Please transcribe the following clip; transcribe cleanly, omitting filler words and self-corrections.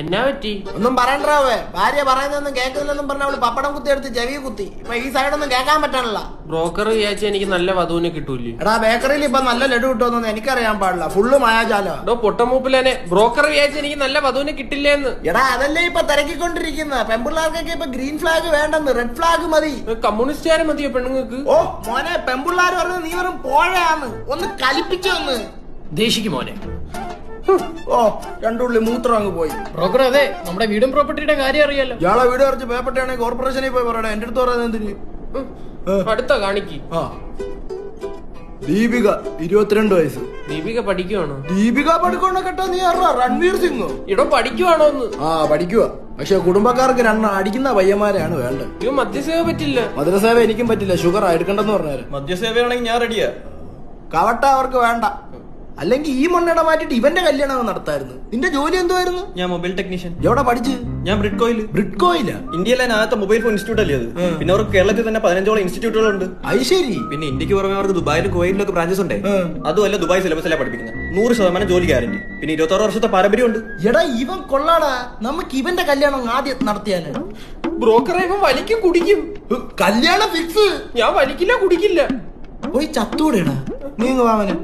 എന്നാ പറ്റി? ഒന്നും പറയണ്ടാവേ. ഭാര്യ പറയുന്നൊന്നും കേൾക്കുന്നില്ലെന്നും പറഞ്ഞ അവള് പപ്പടം കുത്തി എടുത്ത് ചെവി കുത്തി. ഇപ്പൊ ഈ സൈഡൊന്നും കേൾക്കാൻ പറ്റാനല്ല. ബ്രോക്കർ വിചാരിച്ച എനിക്ക് നല്ല വധുവിനെ കിട്ടൂലേ? എടാ ബേക്കറിയിൽ ഇപ്പൊ നല്ല ലഡു കിട്ടുമെന്നൊന്നും എനിക്കറിയാൻ പാടില്ല. ഫുള്ള് മായാജാലോ. പൊട്ടമൂപ്പിലെ ബ്രോക്കർ വിചാരിച്ച എനിക്ക് നല്ല വധുവിനെ കിട്ടില്ലെന്ന്. എടാ അതല്ലേ ഇപ്പൊ തിരക്കിക്കൊണ്ടിരിക്കുന്ന പെമ്പിള്ളാർക്കൊക്കെ ഇപ്പൊ ഗ്രീൻ ഫ്ലാഗ് വേണ്ടെന്ന്, റെഡ് ഫ്ലാഗ് മതി. കമ്മ്യൂണിസ്റ്റുകാരെ മതിയോ പെണ്ണുങ്ങൾക്ക്? ഓ മോനെ, പെമ്പിള്ളാര് പറഞ്ഞത് നീ വെറും പോഴയാന്ന്. ഒന്ന് കലിപ്പിച്ചൊന്ന് ദേശിക്ക് മോനെ. ഓ രണ്ടുള്ളി മൂത്രം അങ്ങ് പോയി. ബ്രോക്കർ, അതെ നമ്മുടെ വീടും പ്രോപ്പർട്ടിയുടെ കാര്യം അറിയാലോ. ഇയാളെ വീട് കുറച്ച് പേപ്പർട്ടിയാണെങ്കിൽ കോർപ്പറേഷനിൽ പോയി പറയണേ. എന്റെ അടുത്ത് പറയുന്നത് എന്തിന്? അടുത്ത കാണിക്ക്. ദീപിക 22 വയസ്സ്. ദീപിക പഠിക്കുവാണോ? ദീപിക പഠിക്കണ കേട്ടോ നീ അറിയാ? രൺവീർ സിംഗ് ഇടോ പഠിക്കുവാണോ ഒന്ന്? പഠിക്കുക. പക്ഷെ കുടുംബക്കാർക്ക് അടിക്കുന്ന പയ്യന്മാരെയാണ് വേണ്ടത്. അയ്യോ മദ്യസേവ പറ്റില്ല. മധുരസേവ എനിക്കും പറ്റില്ല. ഷുഗർ എടുക്കണ്ടെന്ന് പറഞ്ഞാല്. മദ്യസേവയാണെങ്കിൽ ഞാൻ റെഡിയാ. കവട്ട അവർക്ക് വേണ്ട. അല്ലെങ്കിൽ ഈ മണ്ണിട മാറ്റിട്ട് ഇവന്റെ കല്യാണം നടത്തായിരുന്നു. നിന്റെ ജോലി എന്തുവായിരുന്നു? ഞാൻ മൊബൈൽ ടെക്നീഷ്യൻ. എവിടെ പഠിച്ച്? ഞാൻ ബ്രിഡ്കോയില്. ഇന്ത്യയിലെ ആദ്യത്തെ മൊബൈൽ ഫോൺ ഇൻസ്റ്റിറ്റ്യൂട്ട് അല്ലേ അത്. പിന്നെ അവർക്ക് കേരളത്തിൽ തന്നെ 15ഓളം ഇൻസ്റ്റിറ്റ്യൂട്ടുകളുണ്ട്. അത് ശരി. പിന്നെ ഇന്ത്യക്ക് പുറമെ അവർക്ക് ദുബായിലും കുവൈറ്റിലൊക്കെ ബ്രാഞ്ചസ് ഉണ്ട്. അതുമല്ല ദുബായ് സിലബസിലാണ് പഠിപ്പിക്കുന്നത്. 100% ജോലി ഗ്യാരണ്ടി. പിന്നെ 26 വർഷത്തെ പാരമ്പര്യമുണ്ട്. എടാ ഇവൻ കൊള്ളാടാ. നമുക്ക് ഇവന്റെ കല്യാണം ആദ്യം നടത്തിയാല്. ബ്രോക്കറെ ഇവൻ വലിക്കും കുടിക്കും. കല്യാണം ഫിക്സ്. ഞാൻ വലിക്കില്ല കുടിക്കില്ല. പോയി ചത്തൂടെടാ. നീ വാമന്